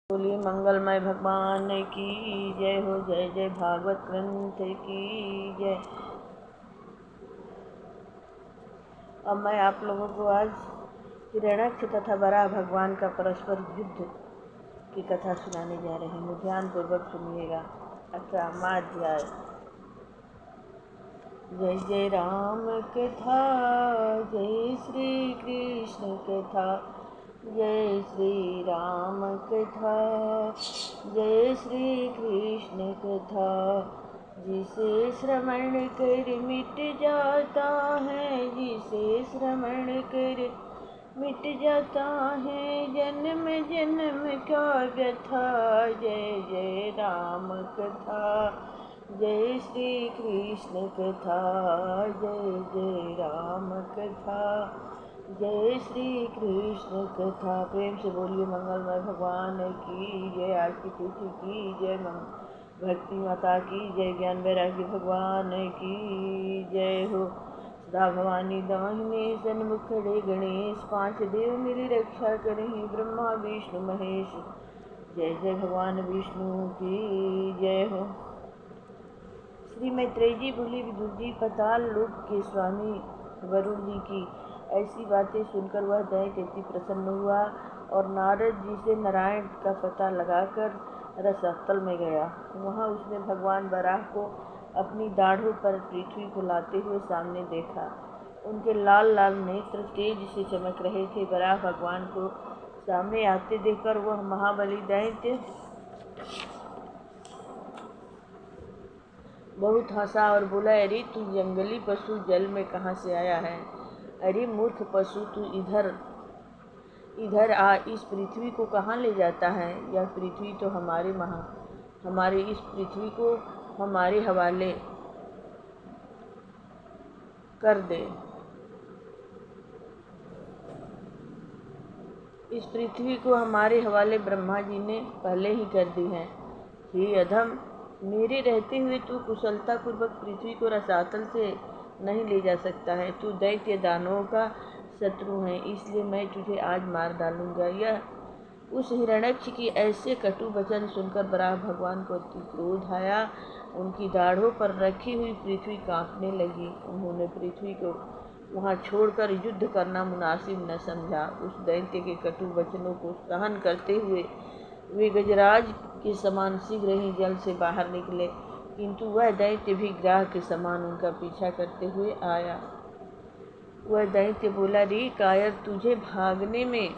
बोलिए मंगलमय भगवान की जय हो। जय जय भागवत ग्रंथ की जय। अब मैं आप लोगों को आज हिरण्यक्ष तथा वराह भगवान का परस्पर युद्ध की कथा सुनाने जा रही हूँ। ध्यान पूर्वक सुनिएगा। 18वां अध्याय। जय जय राम कथा, जय श्री कृष्ण कथा, जय श्री राम कथा, जय श्री कृष्ण कथा। जिसे श्रवण कर मिट जाता है, जिसे श्रवण कर मिट जाता है जन्म जन्म का व्यथा। जय जय राम कथा, जय श्री कृष्ण कथा, जय जय राम कथा, जय श्री कृष्ण कथा। प्रेम से बोलिए मंगलमय भगवान की जय। आज की तिथि की जय। भक्ति माता की जय। ज्ञान वैराग्य भगवान की जय हो। सदा भवानी दाहिने सन्मुख खड़े गणेश, 5 देव मेरी रक्षा करें, ब्रह्मा विष्णु महेश। जय जय भगवान विष्णु की जय हो। श्री मैत्रेय जी बोले, विदुर जी, पाताल लोक के स्वामी वरुण जी की ऐसी बातें सुनकर वह दैत्य अति प्रसन्न हुआ और नारद जी से नारायण का पता लगाकर रसातल में गया। वहाँ उसने भगवान वराह को अपनी दाढ़ों पर पृथ्वी को लाते हुए सामने देखा। उनके लाल लाल नेत्र तेज से चमक रहे थे। वराह भगवान को सामने आते देखकर वह महाबली दैत्य बहुत हंसा और बोला, अरे तू जंगली पशु जल में कहाँ से आया है? अरे मूर्ख पशु, तू इधर आ, इस पृथ्वी को कहाँ ले जाता है? यह पृथ्वी तो हमारे इस पृथ्वी को हमारे हवाले कर दे। इस पृथ्वी को हमारे हवाले ब्रह्मा जी ने पहले ही कर दी है। हे अधम, मेरे रहते हुए तू कुशलता पूर्वक पृथ्वी को रसातल से नहीं ले जा सकता है। तू दैत्य दानवों का शत्रु है, इसलिए मैं तुझे आज मार डालूंगा। यह उस हिरण्यक्ष की ऐसे कटु वचन सुनकर वराह भगवान को अति क्रोध आया। उनकी दाढ़ों पर रखी हुई पृथ्वी कांपने लगी। उन्होंने पृथ्वी को वहाँ छोड़कर युद्ध करना मुनासिब न समझा। उस दैत्य के कटु वचनों को सहन करते हुए वे गजराज के समान शीघ्र ही जल से बाहर निकले, किंतु वह दैत्य भी ग्राह के समान उनका पीछा करते हुए आया। वह दैत्य बोला, रे कायर, तुझे भागने में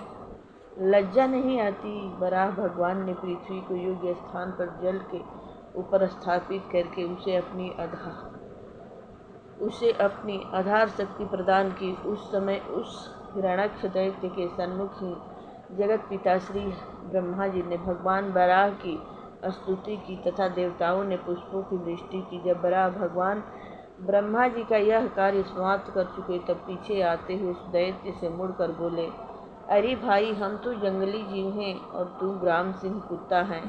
लज्जा नहीं आती? वराह भगवान ने पृथ्वी को योग्य स्थान पर जल के ऊपर स्थापित करके उसे अपनी आधार शक्ति प्रदान की। उस समय उस हिरण्यक्ष दैत्य के सन्मुख ही जगत पिता श्री ब्रह्मा जी ने भगवान वराह की स्तुति की तथा देवताओं ने पुष्पों की वृष्टि की। जब वराह भगवान ब्रह्मा जी का यह कार्य समाप्त कर चुके, तब पीछे आते हुए उस दैत्य से मुड़कर बोले, अरे भाई, हम तो जंगली जीव हैं और तू ग्राम सिंह कुत्ता है।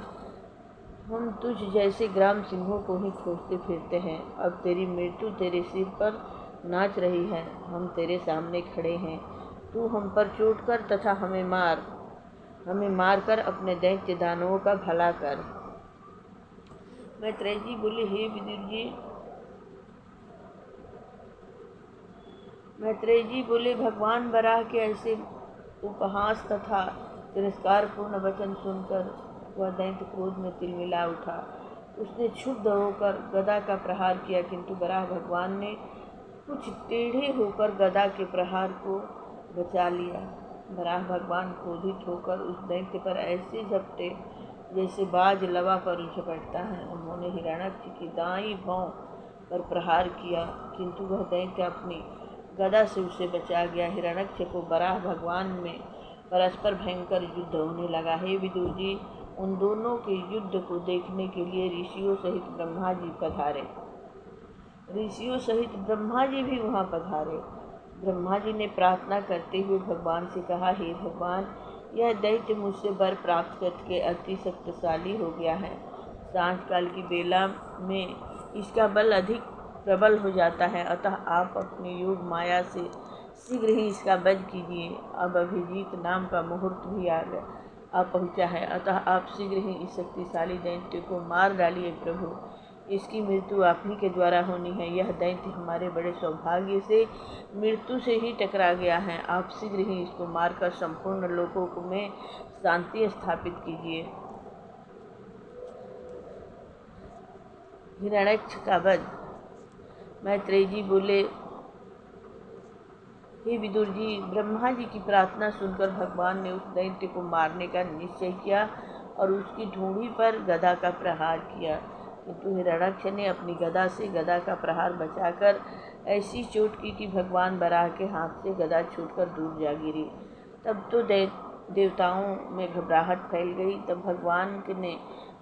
हम तुझ जैसे ग्राम सिंहों को ही खोजते फिरते हैं। अब तेरी मृत्यु तेरे सिर पर नाच रही है। हम तेरे सामने खड़े हैं। तू हम पर चोट कर तथा हमें मार कर अपने दैत्य दानवों का भला कर। मैत्रेय जी बोले, हे विदुर जी, मैत्रेय जी बोले, भगवान वराह के ऐसे उपहास तथा तिरस्कारपूर्ण वचन सुनकर वह दैत्य क्रोध में तिलमिला उठा। उसने क्षुब्ध होकर गदा का प्रहार किया, किंतु वराह भगवान ने कुछ टेढ़े होकर गदा के प्रहार को बचा लिया। वराह भगवान क्रोधित होकर उस दैत्य पर ऐसे झपटे जैसे बाज लवा पर झपटता है। उन्होंने हिरण्यक्ष की दाईं भौं पर प्रहार किया, किंतु वह दैत्य अपनी गदा से उसे बचा गया। हिरण्यक्ष को वराह भगवान में परस्पर भयंकर युद्ध होने लगा। हे विदुर जी, उन दोनों के युद्ध को देखने के लिए ऋषियों सहित ब्रह्मा जी भी वहाँ पधारे। ब्रह्मा जी ने प्रार्थना करते हुए भगवान से कहा, हे भगवान, यह दैत्य मुझसे वर प्राप्त करके अति शक्तिशाली हो गया है। सांझ काल की बेला में इसका बल अधिक प्रबल हो जाता है, अतः आप अपने योग माया से शीघ्र ही इसका वध कीजिए। अब अभिजीत नाम का मुहूर्त भी आ गया आ पहुँचा है। अतः आप शीघ्र ही इस शक्तिशाली दैत्य को मार डालिए प्रभु। इसकी मृत्यु आप ही के द्वारा होनी है। यह दैत्य हमारे बड़े सौभाग्य से मृत्यु से ही टकरा गया है। आप शीघ्र ही इसको मारकर संपूर्ण लोकों में शांति स्थापित कीजिए। हिरण्यक्ष का वध। मैत्रेय जी बोले, हे विदुर जी, ब्रह्मा जी की प्रार्थना सुनकर भगवान ने उस दैत्य को मारने का निश्चय किया और उसकी ठोड़ी पर गदा का प्रहार किया। किंतु हिरण्यक्ष ने अपनी गदा से गदा का प्रहार बचाकर ऐसी चोट की कि भगवान बराह के हाथ से गदा छूटकर दूर जा गिरी। तब तो देवताओं में घबराहट फैल गई। तब भगवान ने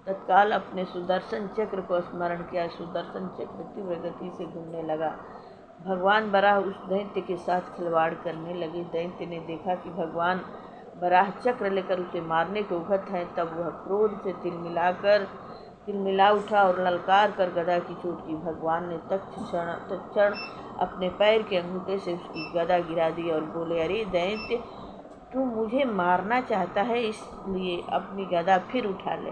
तत्काल अपने सुदर्शन चक्र को स्मरण किया। सुदर्शन चक्र तीव्र गति से घूमने लगा। भगवान बराह उस दैत्य के साथ खिलवाड़ करने लगे। दैत्य ने देखा कि भगवान बराह चक्र लेकर उसे मारने को उद्यत है। तब वह क्रोध से तिलमिला उठा और ललकार कर गदा की चोट की। भगवान ने तत्क्षण अपने पैर के अंगूठे से उसकी गदा गिरा दी और बोले, अरे दैत्य, तू मुझे मारना चाहता है, इसलिए अपनी गदा फिर उठा ले।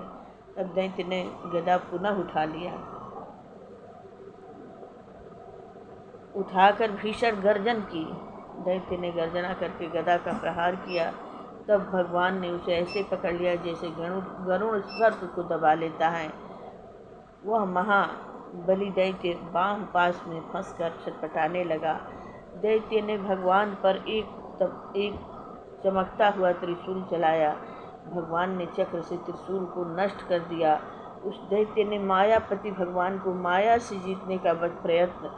तब दैत्य ने गदा पुनः उठा लिया। उठाकर भीषण गर्जन की। दैत्य ने गर्जना करके गदा का प्रहार किया। तब भगवान ने उसे ऐसे पकड़ लिया जैसे गरुड़ सर्प को दबा लेता है। वह महाबली दैत्य बांह पास में फंसकर छटपटाने लगा। दैत्य ने भगवान पर एक चमकता हुआ त्रिशूल चलाया। भगवान ने चक्र से त्रिशूल को नष्ट कर दिया। उस दैत्य ने मायापति भगवान को माया से जीतने का प्रयत्न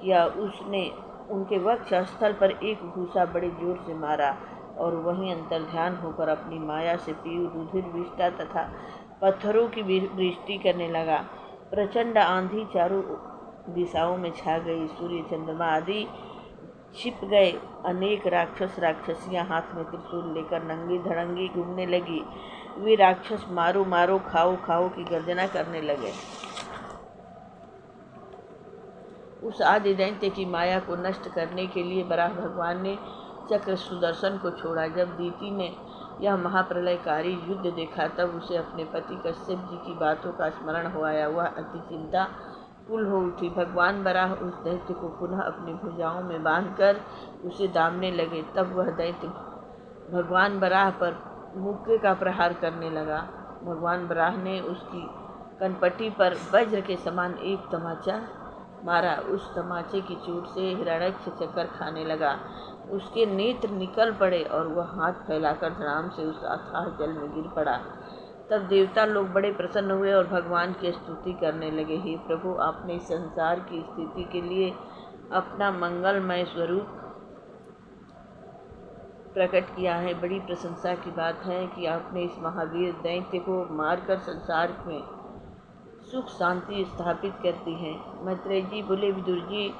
किया। उसने उनके वक्ष स्थल पर एक घूसा बड़े जोर से मारा और वहीं अंतर्ध्यान होकर अपनी माया से पीयू, रुधिर, विष्ठा तथा पत्थरों की वृष्टि करने लगा। प्रचंड आंधी चारों दिशाओं में छा गई। सूर्य, चंद्रमा आदि छिप गए। अनेक राक्षसियां हाथ में त्रिशूल लेकर नंगी धड़ंगी घूमने लगी। वे राक्षस मारो मारो, खाओ खाओ की गर्जना करने लगे। उस आदि दैत्य की माया को नष्ट करने के लिए बराह भगवान ने चक्र सुदर्शन को छोड़ा। जब दीति ने यह महाप्रलयकारी युद्ध देखा तब उसे अपने पति कश्यप जी की बातों का स्मरण हो आया। वह अति चिंताकुल हो उठी। भगवान बराह उस दैत्य को पुनः अपनी भुजाओं में बांधकर उसे दामने लगे। तब वह दैत्य भगवान बराह पर मुक्के का प्रहार करने लगा। भगवान बराह ने उसकी कनपटी पर वज्र के समान एक तमाचा मारा। उस तमाचे की चोट से हिरण्यक्ष चक्कर खाने लगा। उसके नेत्र निकल पड़े और वह हाथ फैलाकर धड़ाम से उस अथाह जल में गिर पड़ा। तब देवता लोग बड़े प्रसन्न हुए और भगवान की स्तुति करने लगे। हे प्रभु, आपने इस संसार की स्थिति के लिए अपना मंगलमय स्वरूप प्रकट किया है। बड़ी प्रशंसा की बात है कि आपने इस महावीर दैत्य को मारकर संसार में सुख शांति स्थापित करती हैं। मैत्रेय जी बोले, विदुर जी,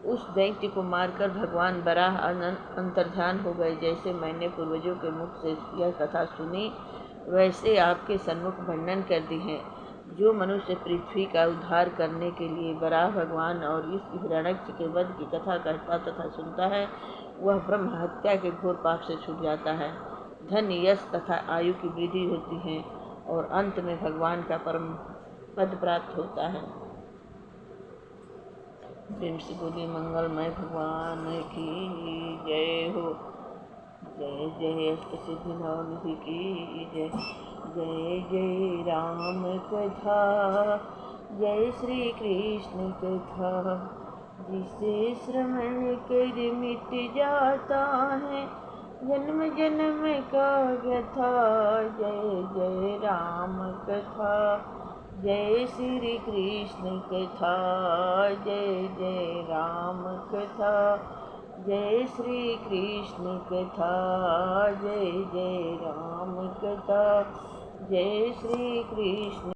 उस दैत्य को मारकर भगवान बराह अंतर्ध्यान हो गए। जैसे मैंने पूर्वजों के मुख से यह कथा सुनी वैसे आपके सन्मुख वर्णन कर दी है। जो मनुष्य पृथ्वी का उद्धार करने के लिए बराह भगवान और इस हिरण्यक्ष के वध की कथा कहता तथा सुनता है, वह ब्रह्म हत्या के घोर पाप से छूट जाता है। धन, यश तथा आयु की वृद्धि होती है और अंत में भगवान का परम पद प्राप्त होता है। प्रेम से बोलिए, मंगलमय भगवान की जय हो। जय जय अष्ट सिद्धि नवनिधि की जय। जय जय राम कथा, जय श्री कृष्ण कथा। जिसे श्रवण कर मिट जाता है जन्म जन्म का व्यथा। जय जय राम कथा, जय श्री कृष्ण कथा। जय जय राम कथा, जय श्री कृष्ण कथा। जय जय राम कथा, जय श्री कृष्ण।